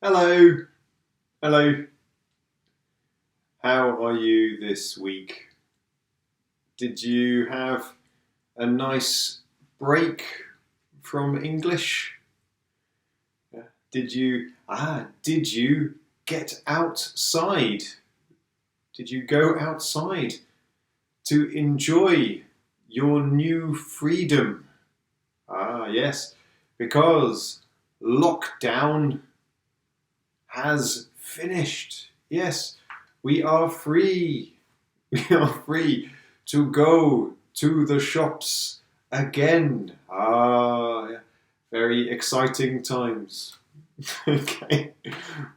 Hello, hello. How are you this week? Did you have a nice break from English? Yeah. Did you get outside? Did you go outside to enjoy your new freedom? Yes, because lockdown has finished. Yes, we are free. We are free to go to the shops again. Yeah, very exciting times. Okay.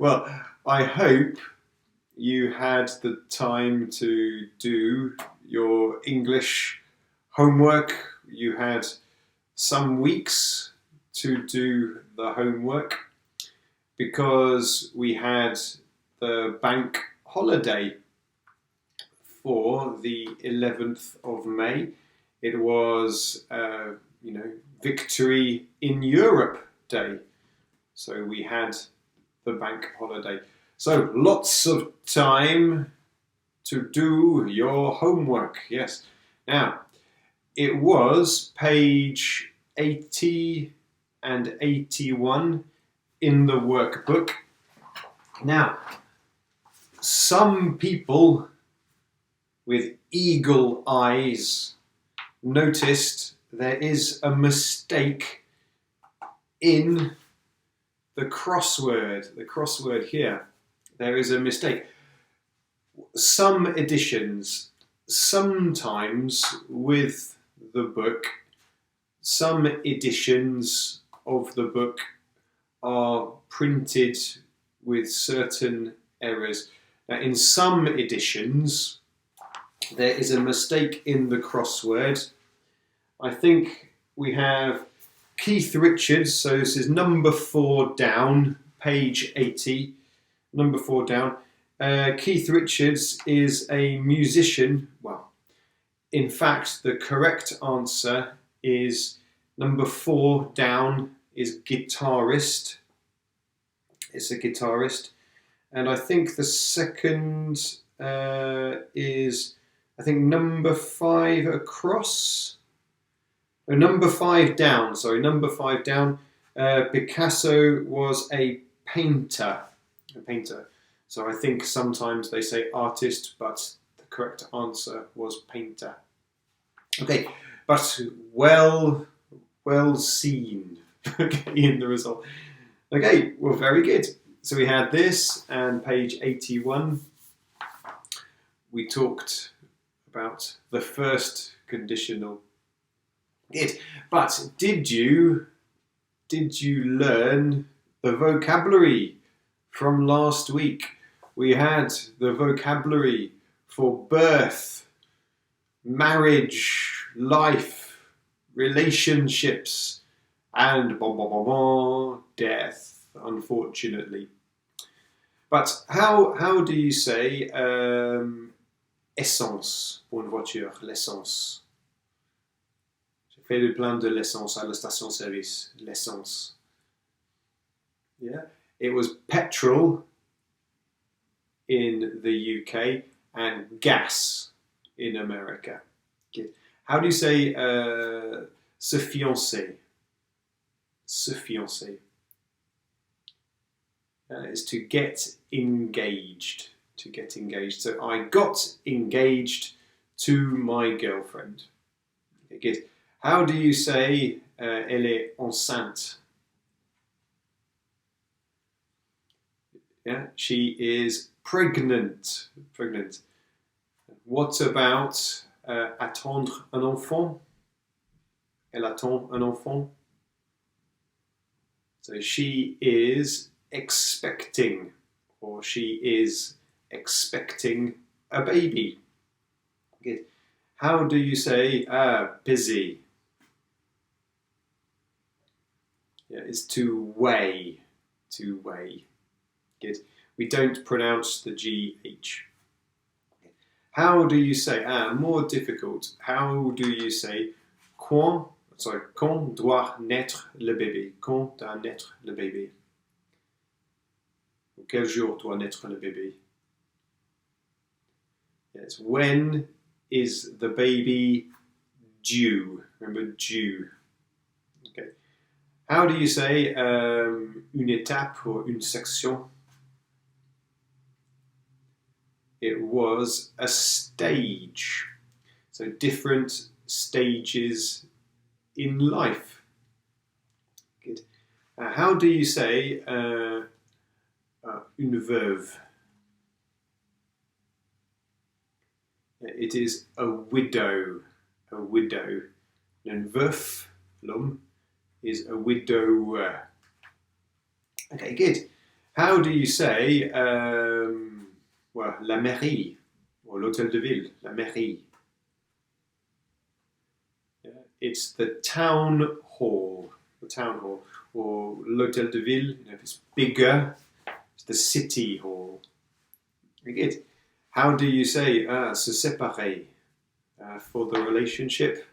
Well, I hope you had the time to do your English homework. You had some weeks to do the homework because we had the bank holiday for the 11th of May. It was, Victory in Europe Day. So we had the bank holiday. So lots of time to do your homework. Yes. Now, it was page 80 and 81 in the workbook. Now, some people with eagle eyes noticed there is a mistake in the crossword. The crossword here, there is a mistake. Some editions, sometimes with the book, some editions of the book are printed with certain errors. Now, in some editions, there is a mistake in the crossword. I think we have Keith Richards, so this is number 4 down, page 80, number 4 down. Keith Richards is a musician. Well, in fact, the correct answer is number 4 down is guitarist. It's a guitarist. And I think the second is, I think, number 5 across. Oh, number 5 down, sorry, number 5 down. Picasso was a painter. A painter. So I think sometimes they say artist, but the correct answer was painter. Okay, but well seen. Okay, in the result. Okay, well, very good. So we had this, and page 81, we talked about the first conditional. Good. But did you learn the vocabulary from last week? We had the vocabulary for birth, marriage, life, relationships, and death, unfortunately. But how do you say essence pour une voiture, l'essence? J'ai fait le plein de l'essence à la station-service, l'essence. Yeah, it was petrol in the UK and gas in America. Okay. How do you say se fiancer? Se fiancer. Is to get engaged. To get engaged. So I got engaged to my girlfriend. Okay, good. How do you say elle est enceinte? Yeah, she is pregnant. Pregnant. What about attendre un enfant? Elle attend un enfant. So she is expecting, or she is expecting a baby. Okay. How do you say busy? Yeah, it's to weigh. To weigh. Good. We don't pronounce the GH. How do you say, more difficult, how do you say quand doit naître le bébé? Quand doit naître le bébé? Quel jour doit naître le bébé? Yes. When is the baby due? Remember, due. Okay. How do you say une étape or une section? It was a stage. So different stages in life. Good. How do you say une veuve? It is a widow. A widow. And veuf, l'homme, is a widower. Okay, good. How do you say la mairie or l'hôtel de ville? La mairie. It's the town hall. The town hall. Or l'hôtel de ville, if it's bigger, it's the city hall. Very good. How do you say se séparer for the relationship?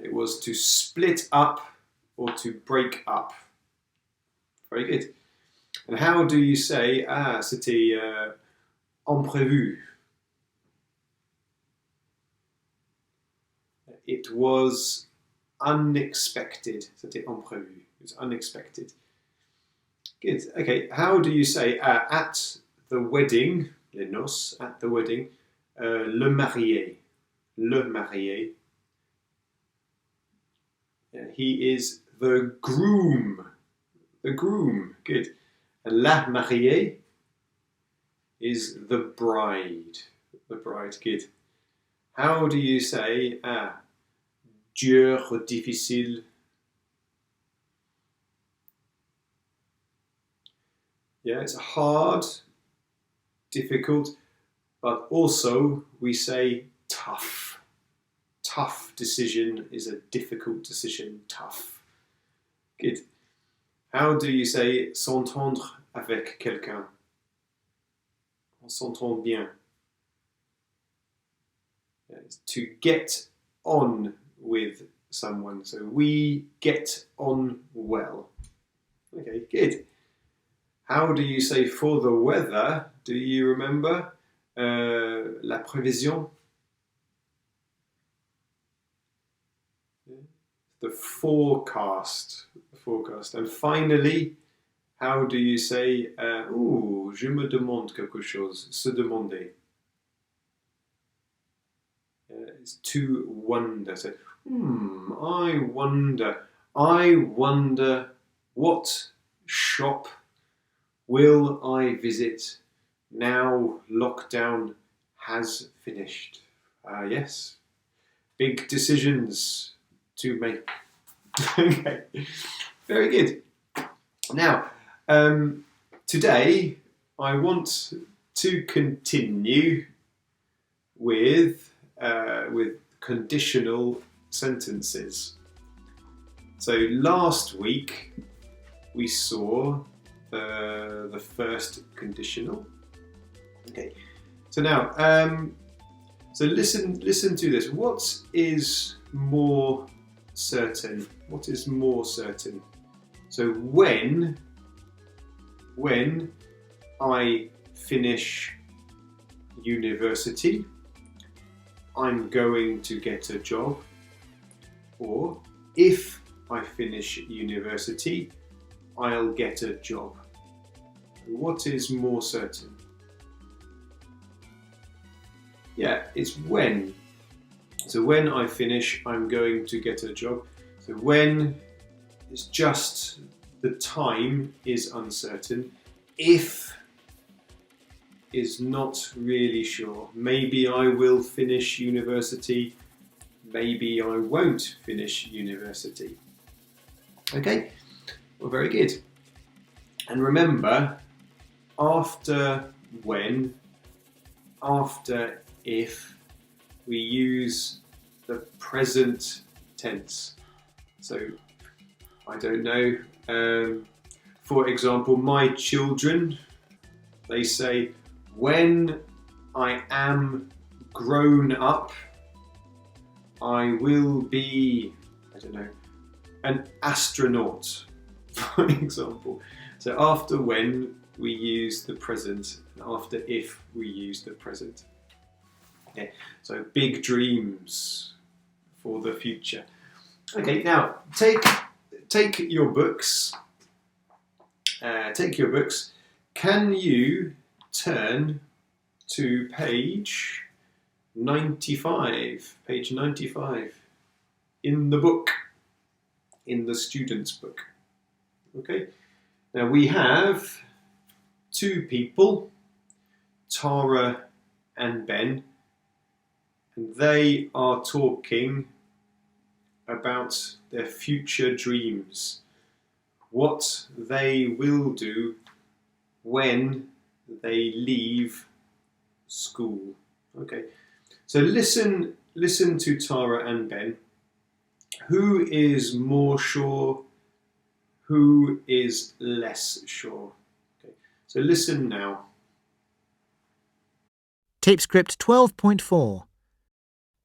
It was to split up or to break up. Very good. And how do you say c'était imprévu? It was unexpected. C'était imprévu. It was unexpected. Good. Okay. How do you say at the wedding, les noces, at the wedding, le marié, le marié. He is the groom, the groom. Good. And la mariée is the bride, the bride. Good. How do you say dur, difficile? Yeah, it's hard, difficult, but also we say tough. Tough decision is a difficult decision, tough. Good. How do you say s'entendre avec quelqu'un? On s'entend bien. Yeah, it's to get on with someone. So we get on well. Okay, good. How do you say for the weather? Do you remember? La prévision. The forecast. The forecast. And finally, how do you say je me demande quelque chose? Se demander. It's to wonder. So, I wonder. I wonder what shop will I visit now lockdown has finished? Yes, big decisions to make. Okay, very good. Now, today I want to continue with conditional sentences. So last week we saw the first conditional. Okay. So now, so listen to this. What is more certain? What is more certain? So when I finish university, I'm going to get a job. Or if I finish university, I'll get a job. What is more certain? Yeah, it's when. So when I finish, I'm going to get a job. So when is just the time is uncertain. If is not really sure. Maybe I will finish university. Maybe I won't finish university. Okay? Well, very good. And remember, after when, after if, we use the present tense. So, I don't know, for example, my children, they say, when I am grown up, I will be, I don't know, an astronaut, for example. So after when we use the present, and after if we use the present. Okay, so big dreams for the future. Okay, now take your books. Take your books. Can you turn to page 95? Page 95 in the book, in the student's book. Okay. Now we have two people, Tara and Ben, and they are talking about their future dreams, what they will do when they leave school. Okay, so listen to Tara and Ben. Who is more sure? Who is less sure? Okay, so listen now. Tape script 12.4.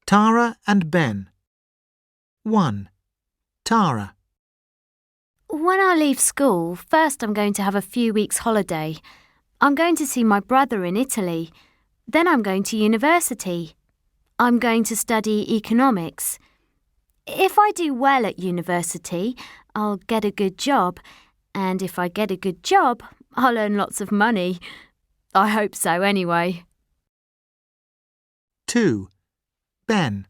Tara and Ben. 1. Tara. When I leave school, first I'm going to have a few weeks' holiday. I'm going to see my brother in Italy. Then I'm going to university. I'm going to study economics. If I do well at university, I'll get a good job. And if I get a good job, I'll earn lots of money. I hope so anyway. 2. Ben.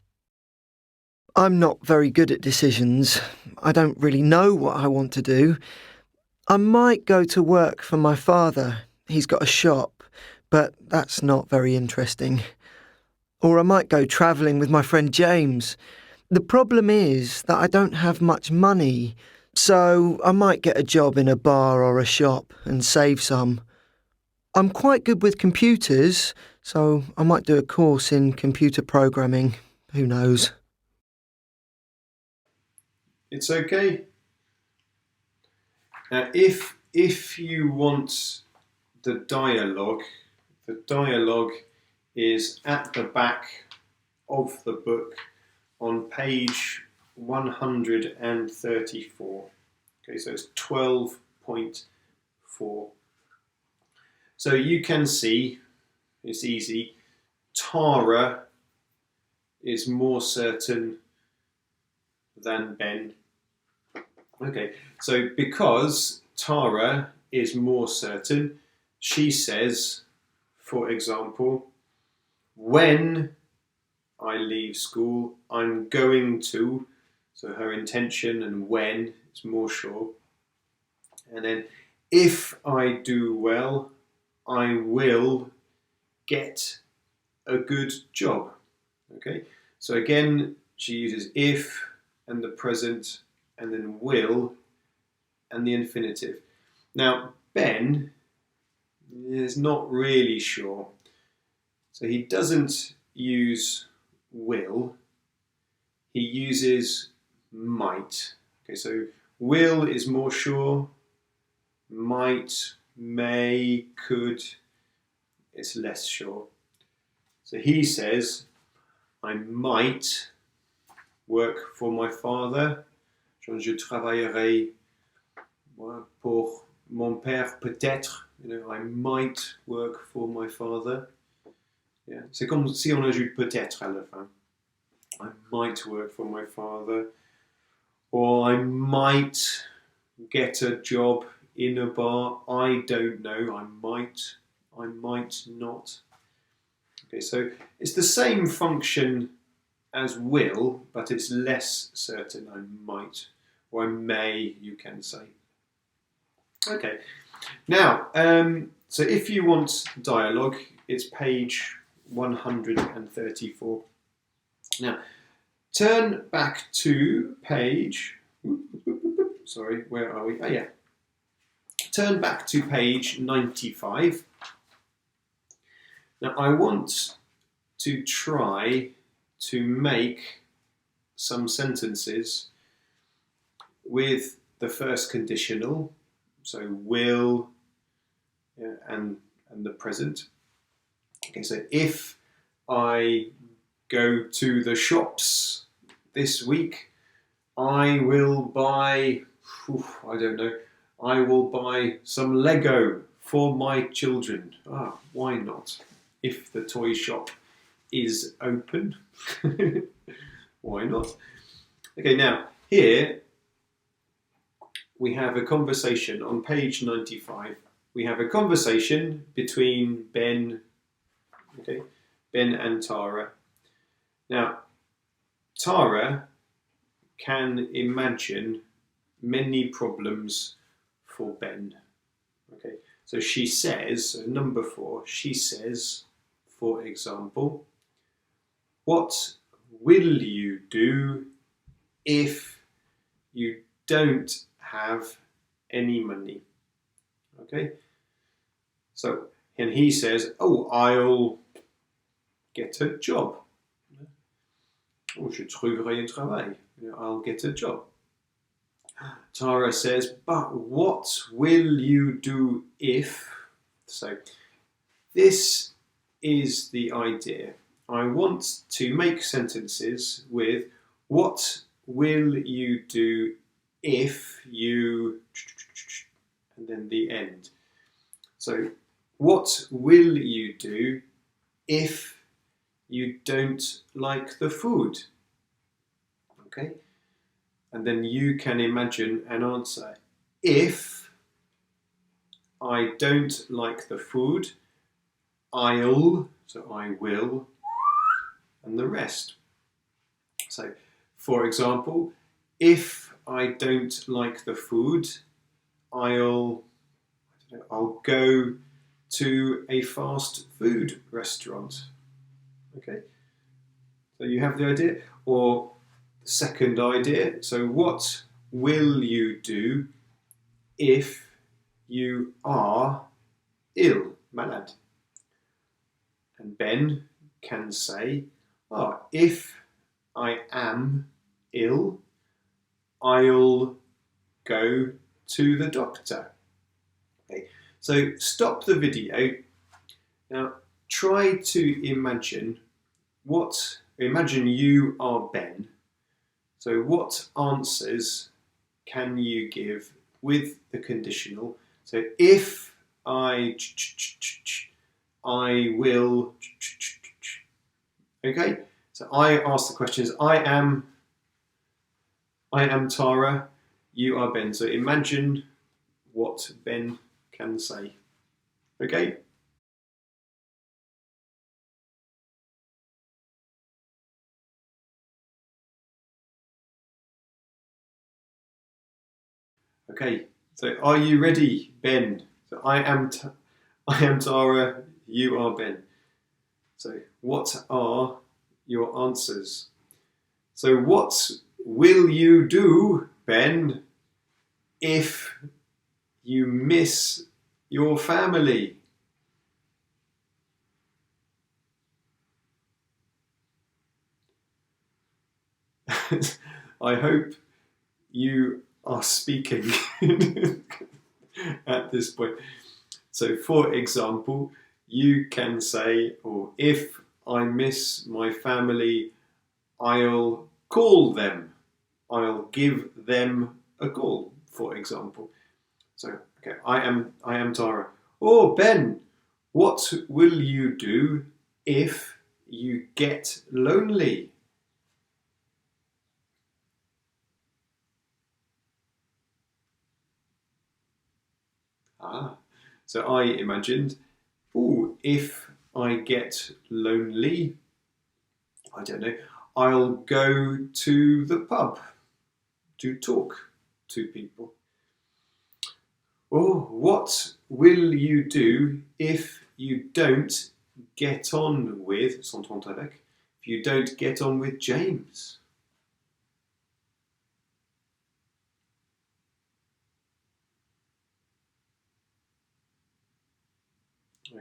I'm not very good at decisions. I don't really know what I want to do. I might go to work for my father. He's got a shop, but that's not very interesting. Or I might go travelling with my friend James. The problem is that I don't have much money, so I might get a job in a bar or a shop and save some. I'm quite good with computers, so I might do a course in computer programming. Who knows? It's okay. If you want the dialogue is at the back of the book on page 134. Okay, so it's 12.4. So you can see, it's easy, Tara is more certain than Ben. Okay, so because Tara is more certain, she says, for example, when I leave school, I'm going to, so her intention and when is more sure. And then if I do well, I will get a good job. Okay, so again, she uses if and the present and then will and the infinitive. Now, Ben is not really sure. So he doesn't use will, he uses might. Okay, so will is more sure, might, may, could, it's less sure. So he says, I might work for my father. Je travaillerai pour mon père peut-être. You know, I might work for my father. Yeah. C'est comme si on ajoute peut-être à la fin. I might work for my father. Or I might get a job in a bar. I don't know. I might not. Okay, so it's the same function as will, but it's less certain. I might, or I may, you can say. Okay, now, so if you want dialogue, it's page 134. Now, turn back to page, sorry, where are we? Oh yeah. Turn back to page 95. Now, I want to try to make some sentences with the first conditional, so will and the present. Okay, so if I go to the shops this week, I will buy, I don't know, I will buy some Lego for my children. Why not? If the toy shop is open, why not? Okay, now here we have a conversation on page 95. We have a conversation between Ben and Tara. Now, Tara can imagine many problems for Ben. Okay, so she says, so number 4, she says, for example, what will you do if you don't have any money? Okay, so, and he says, oh, I'll get a job. Oh, je trouverai un travail. I'll get a job. Tara says, but what will you do if? So, this is the idea. I want to make sentences with what will you do if you, and then the end. So, what will you do if you don't like the food? Okay, and then you can imagine an answer. If I don't like the food, I'll, so I will, and the rest. So, for example, if I don't like the food, I'll go to a fast food restaurant. Okay, so you have the idea. Or the second idea, so what will you do if you are ill, malade? And Ben can say, if I am ill, I'll go to the doctor. Okay, so stop the video. Now try to imagine you are Ben. So what answers can you give with the conditional? So if I will. Okay, so I ask the questions. I am Tara, you are Ben. So imagine what Ben can say. Okay? Okay, so are you ready, Ben? So I am Tara, you are Ben. So what are your answers? So what will you do, Ben, if you miss your family? I hope you are speaking at this point. So for example, you can say, or if I miss my family, I'll call them. I'll give them a call, for example. So, okay, I am Tara. Oh, Ben, what will you do if you get lonely? So I imagined, if I get lonely, I don't know, I'll go to the pub to talk to people. Or what will you do if you don't get on with, s'entendre avec, if you don't get on with James?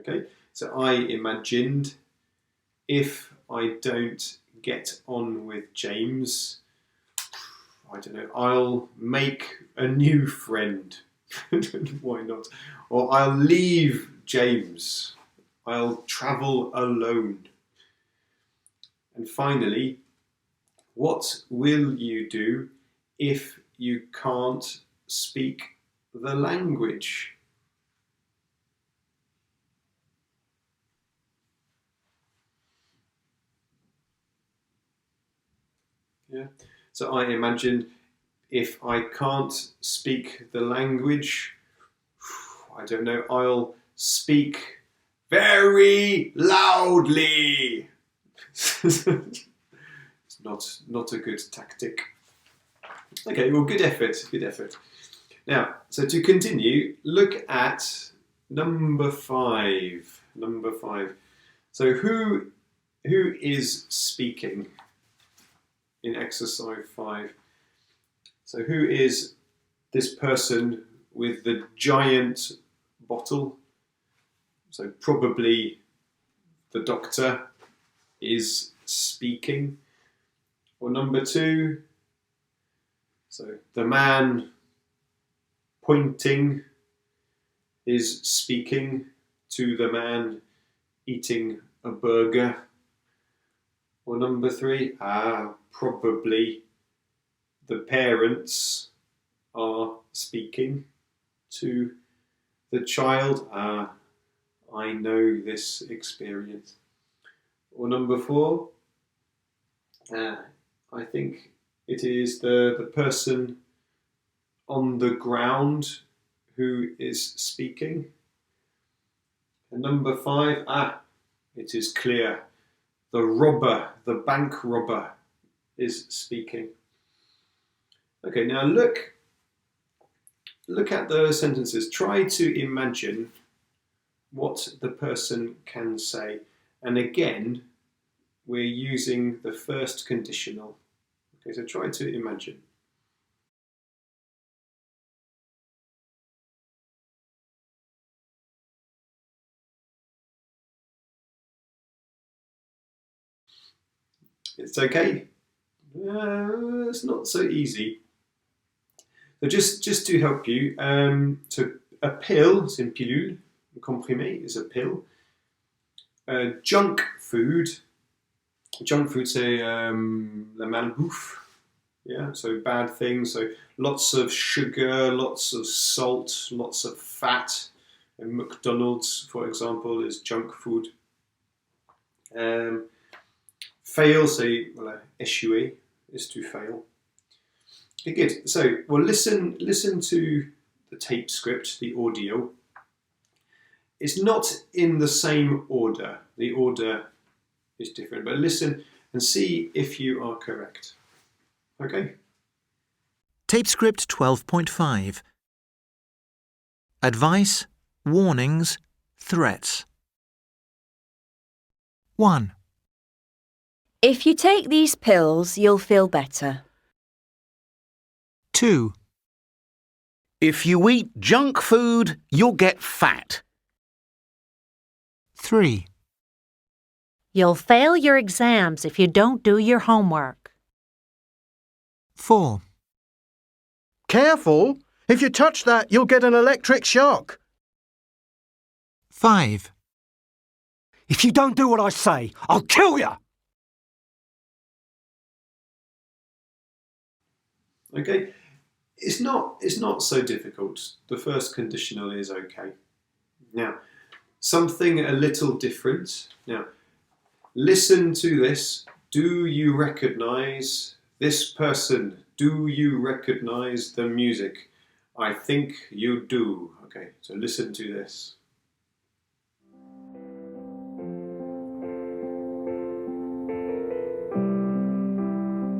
Okay, so I imagined if I don't get on with James, I don't know, I'll make a new friend. Why not? Or I'll leave James. I'll travel alone. And finally, what will you do if you can't speak the language. Yeah. So I imagine if I can't speak the language, I don't know, I'll speak very loudly. It's not a good tactic. Okay, well, good effort, good effort. Now, so to continue, look at number 5. Number 5. So who is speaking in exercise 5? So who is this person with the giant bottle? So probably the doctor is speaking. Or number 2, so the man pointing is speaking to the man eating a burger. Or number 3, probably the parents are speaking to the child. I know this experience. Or number 4, I think it is the person on the ground who is speaking. And number 5, it is clear. The robber, the bank robber is speaking. Okay, now look at the sentences. Try to imagine what the person can say. And again, we're using the first conditional. Okay, so try to imagine. It's okay. It's not so easy. So just to help you, so a pill, c'est une pilule, un comprimé is a pill. Junk food, c'est la malbouffe. Yeah, so bad things. So lots of sugar, lots of salt, lots of fat. And McDonald's, for example, is junk food. Fail, say, well, échouer is to fail. Okay, good. So, well, listen to the tape script, the audio. It's not in the same order. The order is different, but listen and see if you are correct. Okay? Tape script 12.5. Advice, warnings, threats. 1. If you take these pills, you'll feel better. 2. If you eat junk food, you'll get fat. 3. You'll fail your exams if you don't do your homework. 4. Careful! If you touch that, you'll get an electric shock. 5. If you don't do what I say, I'll kill you! Okay, it's not so difficult. The first conditional is okay. Now, something a little different. Now, listen to this. Do you recognize this person? Do you recognize the music? I think you do. Okay, so listen to this.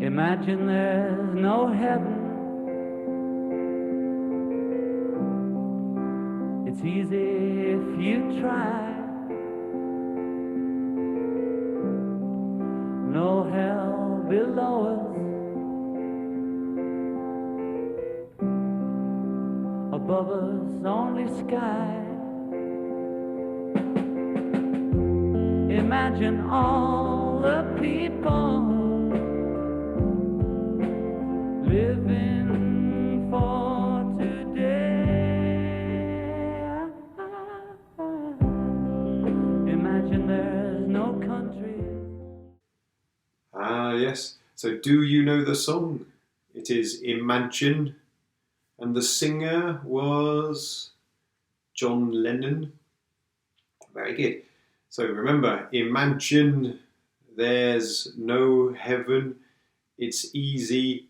Imagine there's no heaven. It's easy if you try. No hell below us. Above us only sky. Imagine all the people living for today. Imagine there's no country. Yes. So do you know the song? It is Imagine. And the singer was John Lennon. Very good. So remember, imagine there's no heaven. It's easy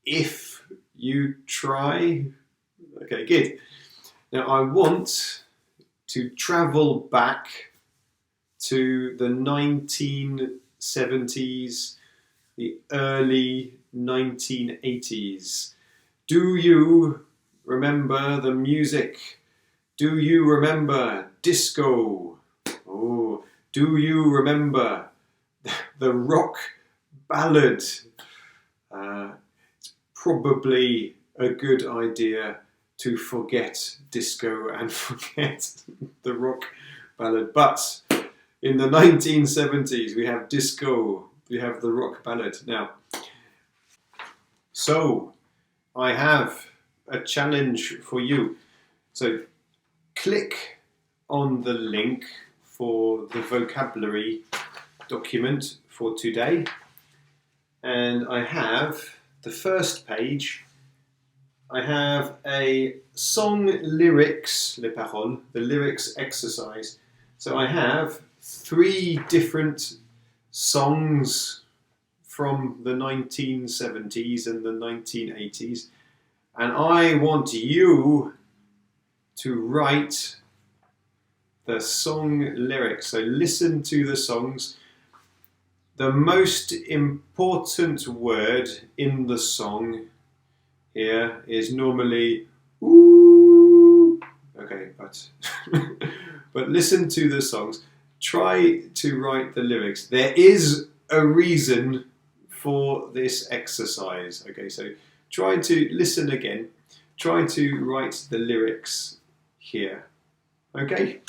if you try. Okay, good. Now I want to travel back to the 1970s, the early 1980s. Do you remember the music? Do you remember disco? Oh, do you remember the rock ballad? It's probably a good idea to forget disco and forget the rock ballad. But in the 1970s, we have disco, we have the rock ballad. Now, so I have a challenge for you. So click on the link for the vocabulary document for today. And I have the first page. I have a song lyrics, les paroles, the lyrics exercise. So I have 3 different songs from the 1970s and the 1980s. And I want you to write the song lyrics. So listen to the songs. The most important word in the song here is normally ooh. Okay, but but listen to the songs. Try to write the lyrics. There is a reason for this exercise. Okay, so try to listen again. Try to write the lyrics here. Okay?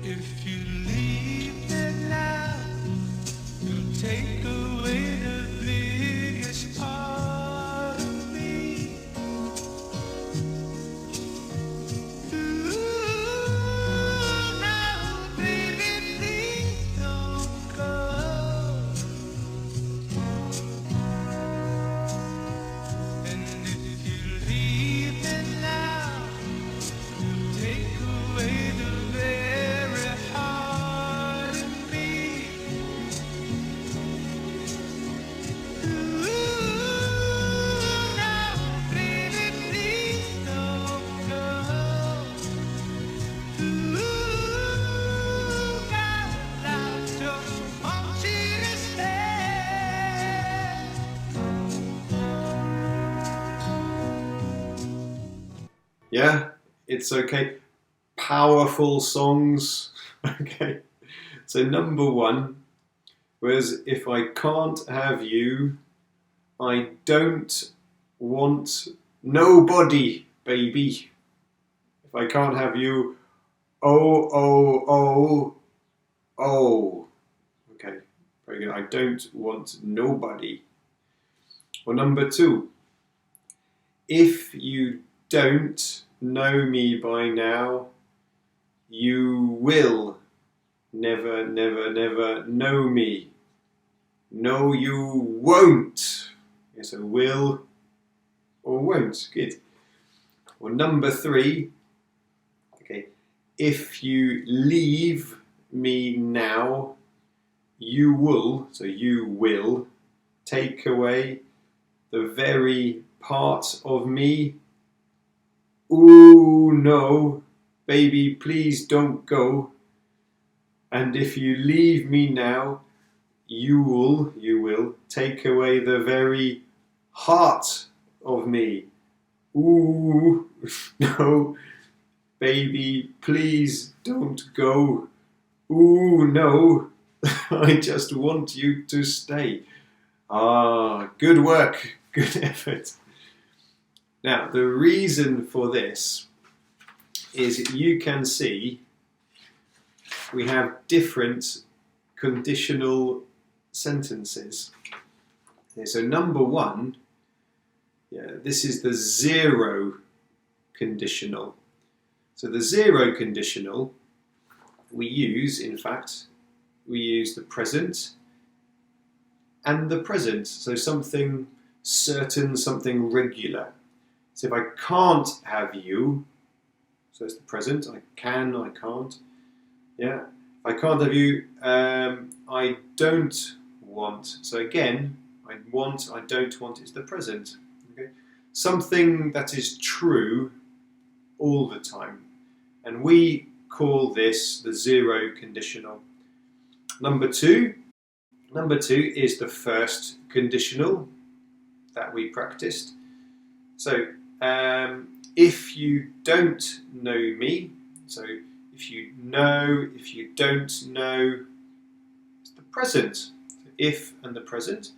if you leave me now, you'll take away the biggest part of me. Ooh, now, baby, please don't go. And if you leave me now, you'll take away the very heart of me. Ooh, now, baby, please don't go. Ooh, God, I just want you to stay. Yeah, it's okay. Powerful songs. Okay. So number 1 was if I can't have you, I don't want nobody, baby. If I can't have you, oh, oh, oh, oh. Okay, very good. I don't want nobody. Or number 2, if you don't know me by now, you will never, never, never know me. No, you won't. Yes, so will or won't. Good. Or number 3, okay, if you leave me now, you will take away the very part of me. Ooh, no, baby, please don't go. And if you leave me now, you will take away the very heart of me. Ooh, no, baby, please don't go. Ooh, no, I just want you to stay. Ah, good work, good effort. Now, the reason for this is you can see we have different conditional sentences. Okay, so number 1, this is the 0 conditional. So the 0 conditional, we use the present and the present. So something certain, something regular. So if I can't have you, so it's the present, I can, I can't. Yeah, if I can't have you, I don't want. So again, I want, I don't want is the present. Okay? Something that is true all the time. And we call this the 0 conditional. Number 2 is the first conditional that we practiced. So if you don't know me, so if you know, if you don't know, it's the present. So if and the present.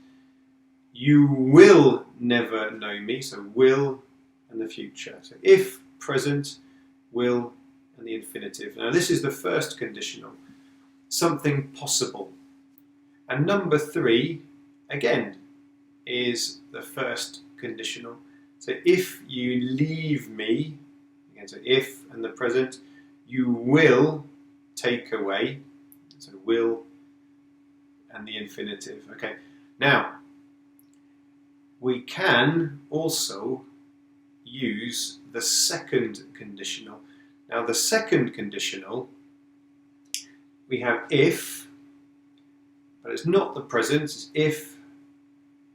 You will never know me, so will and the future. So if, present, will and the infinitive. Now this is the first conditional, something possible. And number 3, again, is the first conditional. So if you leave me, again, so if and the present, you will take away, so will and the infinitive. Okay, now we can also use the second conditional. Now the second conditional, we have if, but it's not the present, it's if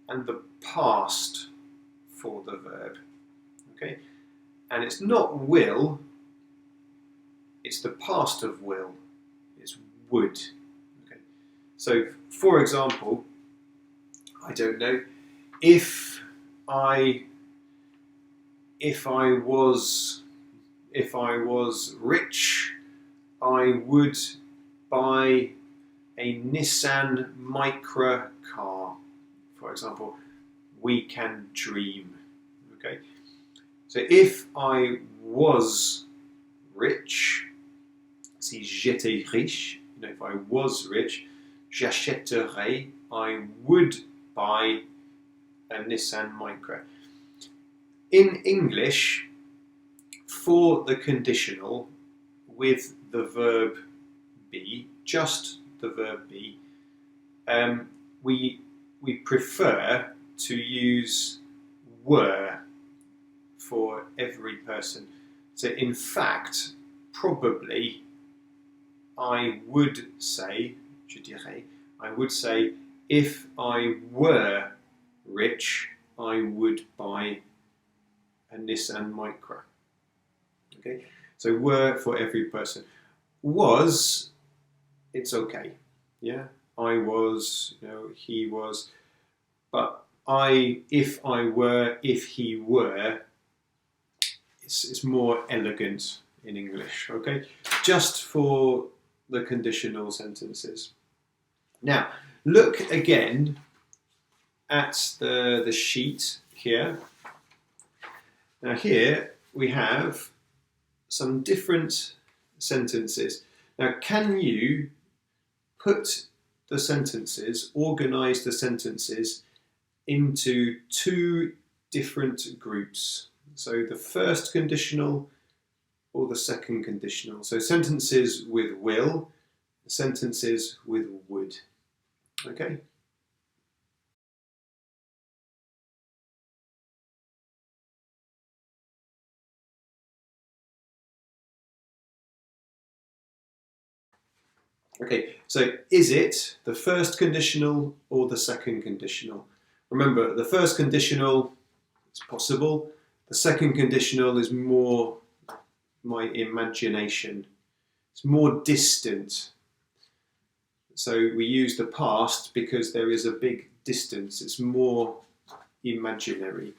and the past for the verb. Okay, and it's not will, it's the past of will, it's would. Okay, so for example, I don't know, if I was rich, I would buy a Nissan Micra car. For example, we can dream. Okay, so if I was rich, si j'étais riche, if I was rich, j'achèterais, I would buy a Nissan Micra. In English, for the conditional with the verb be, just the verb be, we prefer to use were for every person. So in fact, probably I would say, je dirais, I would say, if I were rich, I would buy a Nissan Micra. Okay, so were for every person. Was, it's okay. Yeah, I was, he was, but if I were, if he were, it's more elegant in English. Okay, just for the conditional sentences. Now, look again at the sheet here. Now here we have some different sentences. Now, can you put the sentences, organize the sentences into two different groups? So the first conditional or the second conditional. So sentences with will, sentences with would. Okay? Okay, so is it the first conditional or the second conditional? Remember, the first conditional is possible. The second conditional is more my imagination. It's more distant. So we use the past because there is a big distance. It's more imaginary.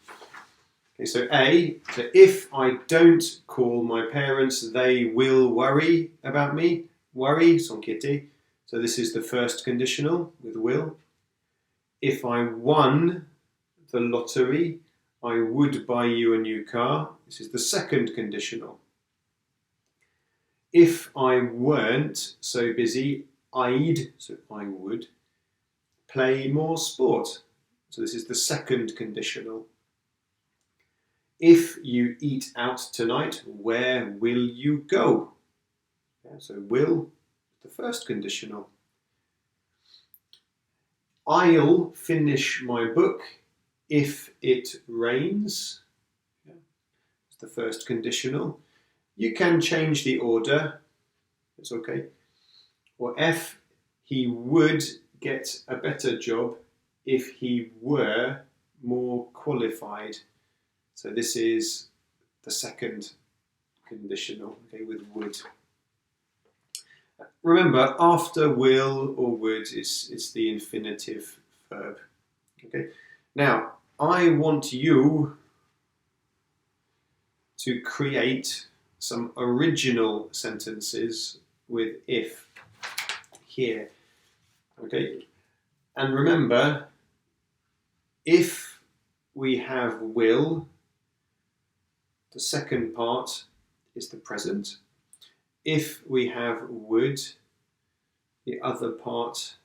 Okay, so A, so if I don't call my parents, they will worry about me. Worry, s'inquiéter. So this is the first conditional with will. If I won the lottery, I would buy you a new car. This is the second conditional. If I weren't so busy, I'd, so I would, play more sport. So this is the second conditional. If you eat out tonight, where will you go? Yeah, so will, the first conditional. I'll finish my book if it rains. Yeah, it's the first conditional. You can change the order, it's okay. Or F, he would get a better job if he were more qualified. So this is the second conditional, okay, with would. Remember, after will or would, it's the infinitive verb. Okay. Now, I want you to create some original sentences with if here. Okay. And remember, if we have will, the second part is the present. If we have would, the other part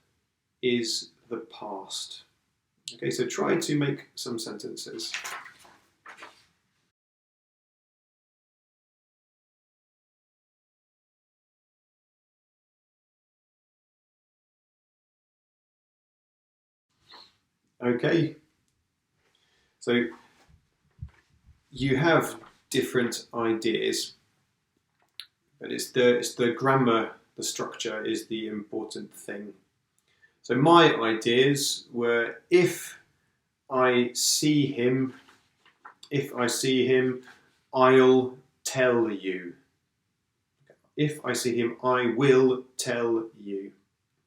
is the past. Okay, so try to make some sentences. Okay, so you have different ideas, but it's the grammar, the structure is the important thing. So my ideas were, if I see him, I'll tell you. If I see him, I will tell you.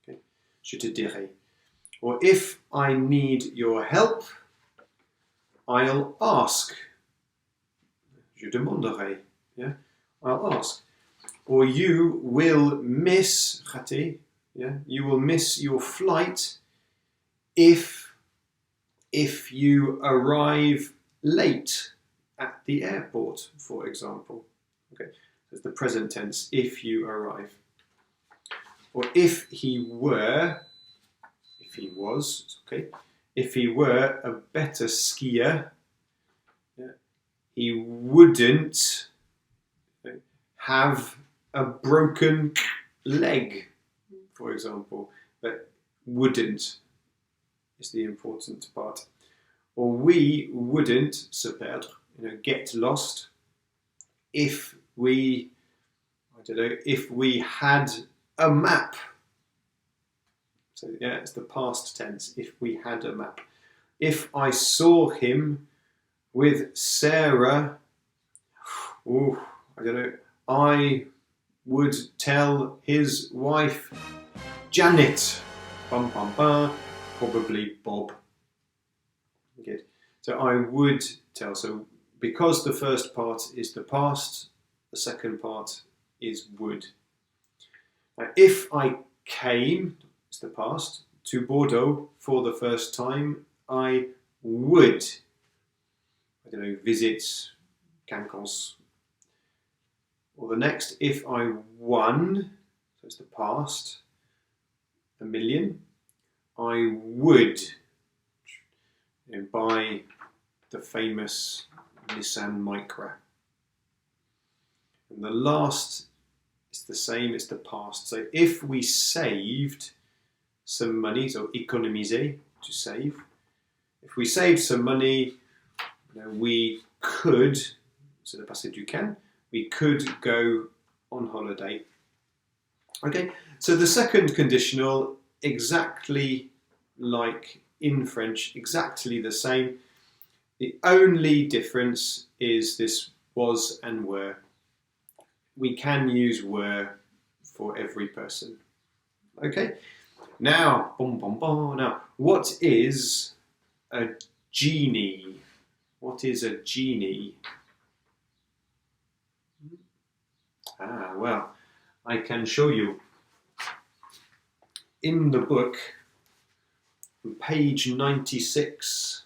Okay. Je te dirai. Or if I need your help, I'll ask. Je demanderai. Yeah, I'll ask. Or you will miss, rater, yeah, you will miss your flight if you arrive late at the airport, for example. Okay, so it's the present tense, if you arrive. or if he were, if he was, okay, if he were a better skier, he wouldn't have a broken leg, for example. But wouldn't is the important part. Or we wouldn't se perdre, get lost, if we, if we had a map. So yeah, it's the past tense, if we had a map. If I saw him with Sarah, I would tell his wife, Janet, probably Bob. Good. So I would tell. So because the first part is the past, the second part is would. Now, if I came, it's the past, to Bordeaux for the first time, I would, visit Cancans. Or the next, if I won, so it's the past, $1 million, I would buy the famous Nissan Micra. And the last is the same, it's the past. So if we saved some money, so économiser, to save. If we saved some money, we could, c'est le passé du can, we could go on holiday. Okay, so the second conditional, exactly like in French, exactly the same. The only difference is this was and were. We can use were for every person. Okay, now, now, what is a genie? What is a genie? Well, I can show you. In the book, page 96,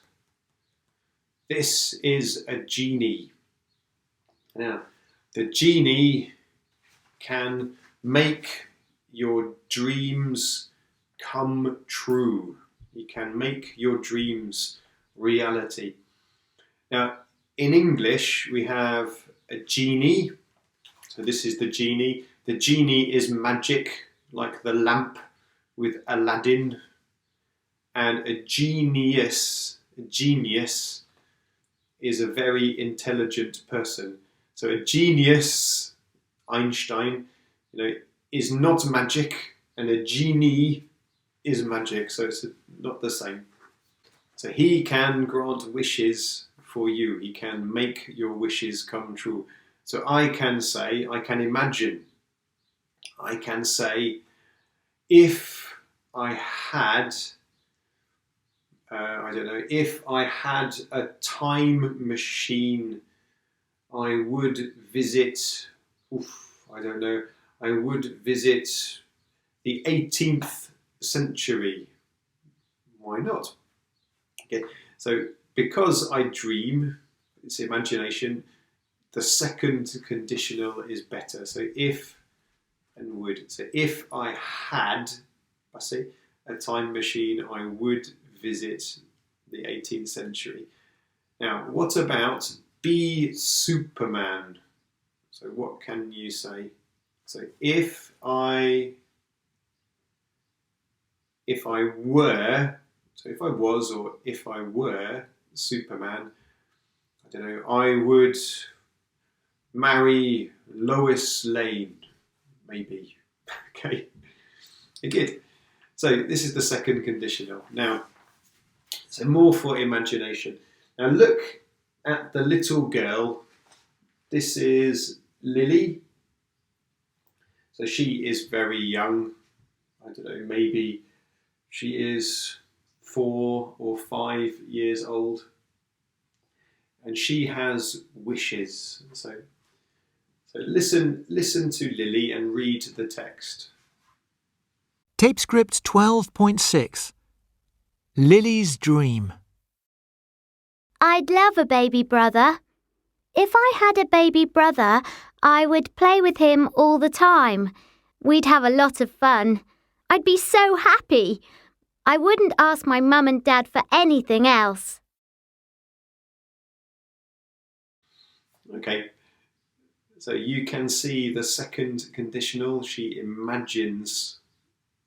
this is a genie. Now, the genie can make your dreams come true. He can make your dreams reality. Now, in English, we have a genie. So this is the genie. The genie is magic, like the lamp with Aladdin. And a genius is a very intelligent person. So a genius, Einstein, is not magic, and a genie is magic, so it's not the same. So he can grant wishes for you. He can make your wishes come true. So I can say, I can imagine, I can say, if I had, if I had a time machine, I would visit, I would visit the 18th century. Why not? Okay, so because I dream, it's imagination, the second conditional is better. So if and would. So if I had, I say, a time machine, I would visit the 18th century. Now, what about be Superman? So what can you say? So if I were, so if I was or if I were Superman, I would marry Lois Lane, maybe. Okay, good. So this is the second conditional. Now, so more for imagination. Now look at the little girl. This is Lily. So she is very young. Maybe she is 4 or 5 years old. And she has wishes. So listen to Lily and read the text. Tape script 12.6. Lily's dream. I'd love a baby brother. If I had a baby brother, I would play with him all the time. We'd have a lot of fun. I'd be so happy. I wouldn't ask my mum and dad for anything else. Okay, so you can see the second conditional. She imagines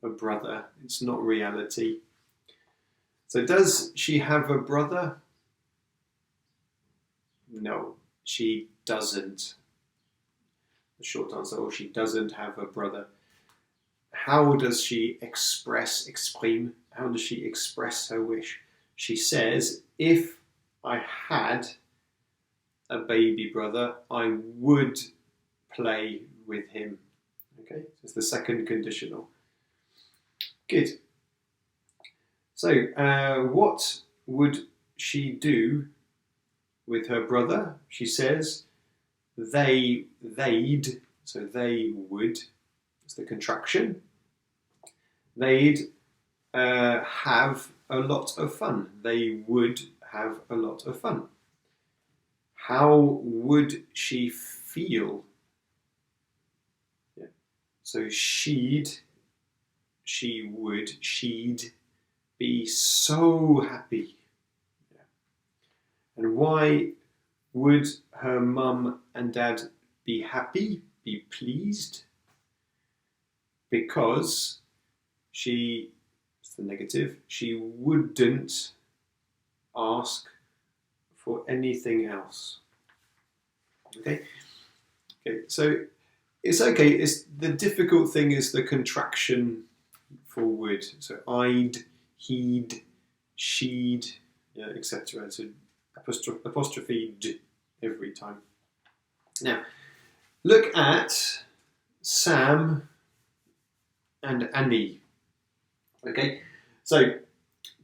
a brother. It's not reality. So does she have a brother? No, she doesn't. The short answer, or she doesn't have a brother. How does she exprime? How does she express her wish? She says, if I had a baby brother, I would play with him. Okay, it's the second conditional. Good. So, what would she do with her brother? She says, they'd, so they would, it's the contraction. They'd have a lot of fun. They would have a lot of fun. How would she feel? Yeah. So she'd be so happy. Yeah. And why would her mum and dad be happy, be pleased? Because it's the negative, she wouldn't ask for anything else. Okay, so it's okay. It's the difficult thing is the contraction for would. So I'd, he'd, she'd, yeah, etc. So apostrophe d every time. Now, look at Sam and Annie. Okay, so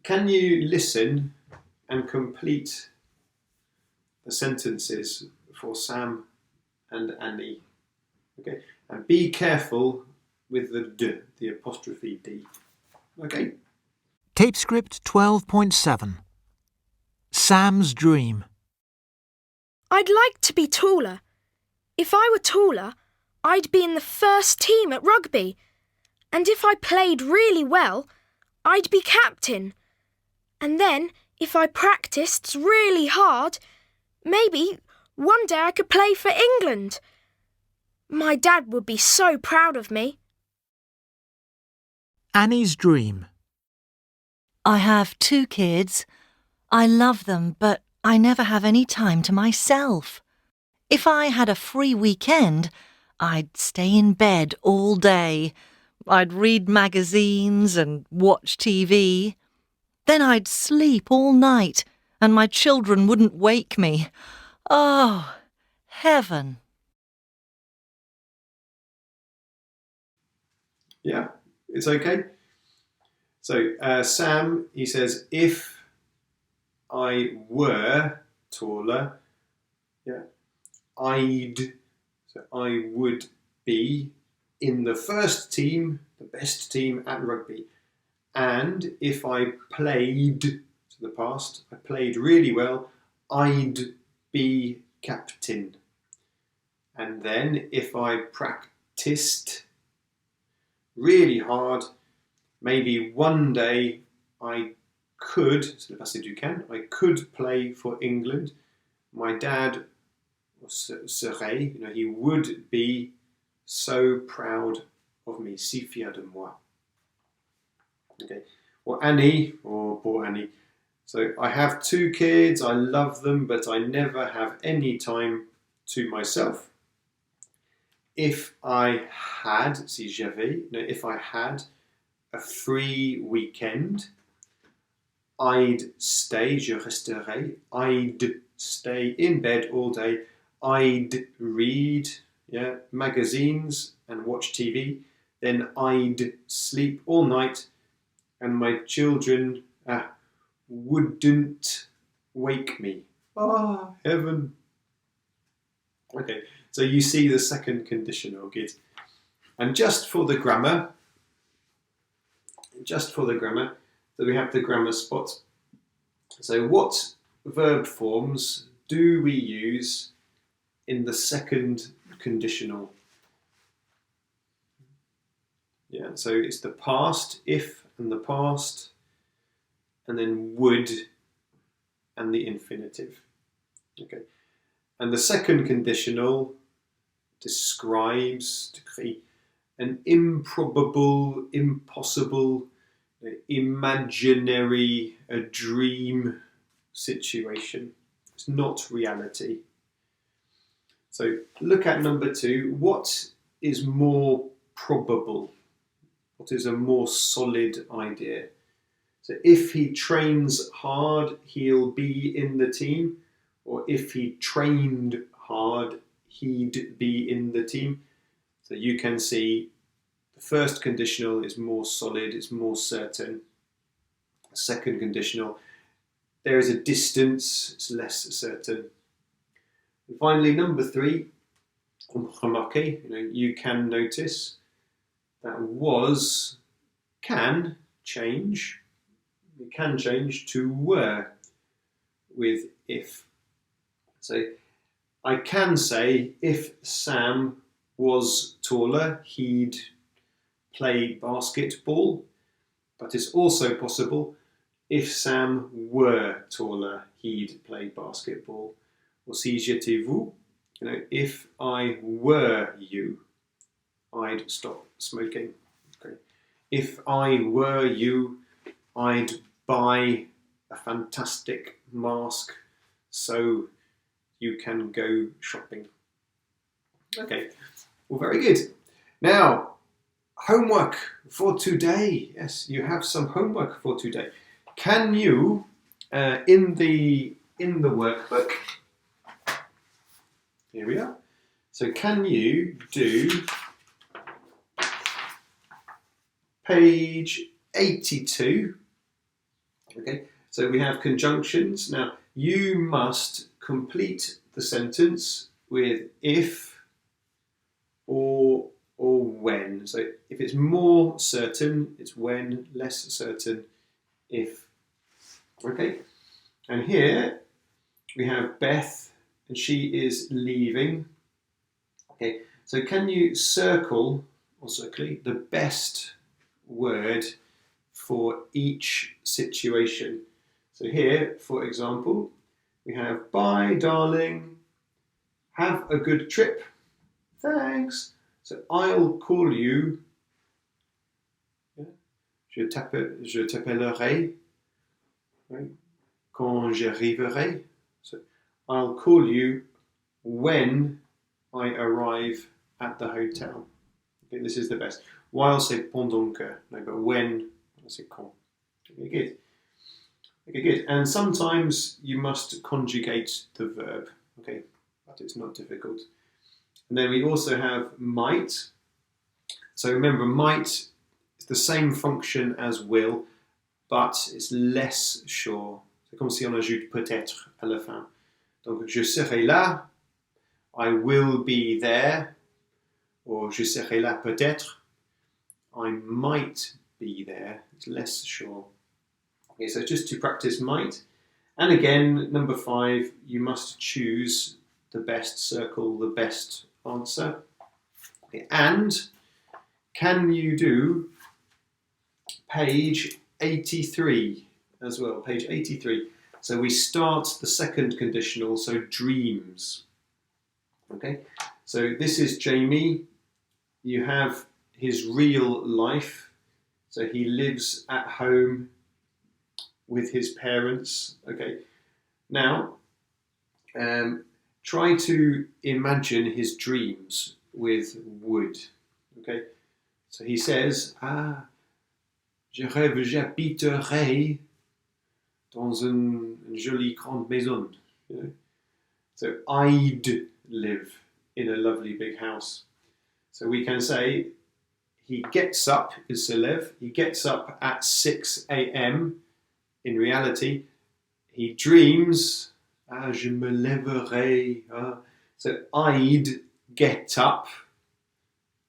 can you listen and complete the sentences for Sam and Annie? Okay, and be careful with the d, the apostrophe d. Okay. Tape script 12.7. Sam's dream. I'd like to be taller. If I were taller, I'd be in the first team at rugby. And if I played really well, I'd be captain. And then, if I practiced really hard, maybe one day I could play for England. My dad would be so proud of me. Annie's dream. I have 2 kids. I love them, but I never have any time to myself. If I had a free weekend, I'd stay in bed all day. I'd read magazines and watch TV. Then I'd sleep all night and my children wouldn't wake me. Oh, heaven. Yeah, it's okay. So Sam, he says, if I were taller, yeah, so I would be in the first team, the best team at rugby. And if I played, to the past, I played really well, I'd be captain. And then if I practiced really hard, maybe one day I could, so le passé du can, I could play for England. My dad serait, he would be so proud of me, si fier de moi. Okay, or Annie, or poor Annie. So I have 2 kids, I love them, but I never have any time to myself. If I had, si j'avais, if I had a free weekend, I'd stay, je resterai, I'd stay in bed all day, I'd read magazines and watch TV, then I'd sleep all night and my children wouldn't wake me. Ah, heaven. Okay, so you see the second conditional, good. And just for the grammar, so we have the grammar spot. So what verb forms do we use in the second conditional? Yeah, so it's the past, if and the past, and then would and the infinitive. Okay. And the second conditional describes, décrit, an improbable, impossible, imaginary, a dream situation. It's not reality. So look at number 2. What is more probable? What is a more solid idea? So if he trains hard, he'll be in the team. Or if he trained hard, he'd be in the team. So you can see the first conditional is more solid, it's more certain. The second conditional, there is a distance, it's less certain. And finally, number 3, remarquez, you can notice that was can change. It can change to were with if. So I can say if Sam was taller, he'd play basketball. But it's also possible if Sam were taller, he'd play basketball. Or si j'étais vous, if I were you, I'd stop smoking. Okay. If I were you, I'd buy a fantastic mask so you can go shopping. Okay, well, very good. Now, homework for today. Yes, you have some homework for today. Can you, in the workbook, here we are. So can you do page 82? Okay, so we have conjunctions. Now, you must complete the sentence with if or when. So if it's more certain, it's when, less certain, if. Okay, and here we have Beth, and she is leaving. Okay, so can you circle, or circle, the best word for each situation? So here, for example, we have bye, darling, have a good trip, thanks. So I'll call you, je t'appellerai, right? Quand j'arriverai. So I'll call you when I arrive at the hotel. Okay, this is the best. While c'est pendant que, no, but when c'est quand. Okay, good. Okay, good. And sometimes you must conjugate the verb. Okay, but it's not difficult. And then we also have might. So remember, might is the same function as will, but it's less sure. C'est comme si on ajoute peut-être à la fin. Donc, je serai là, I will be there, or je serai là peut-être, I might be there. It's less sure. Okay, so just to practice might. And again, number 5, you must choose the best, circle the best answer. Okay, and can you do page 83 as well? Page 83. So we start the second conditional, so dreams. Okay, so this is Jamie. You have his real life. So he lives at home with his parents. Okay, now try to imagine his dreams with would. Okay, so he says, je rêve, j'habiterai dans une jolie grande maison. You know? So I'd live in a lovely big house. So we can say he gets up, is se lève, he gets up at 6 a.m. In reality, he dreams, je me lèverai. So I'd get up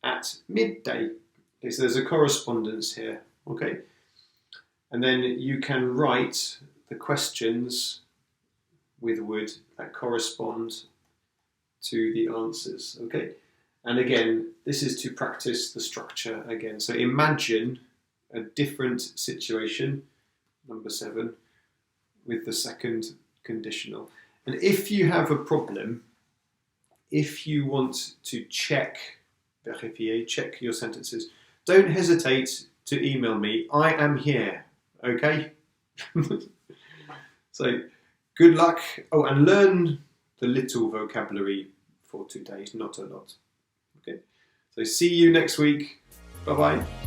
at midday. Okay, so there's a correspondence here. Okay, and then you can write the questions with would that correspond to the answers. Okay, And again, this is to practice the structure again. So imagine a different situation, number 7, with the second conditional. And if you have a problem, if you want to check, vérifier, check your sentences, don't hesitate to email me. I am here, okay? So, good luck. Oh, and learn the little vocabulary for today, not a lot. Okay, so see you next week. Bye-bye.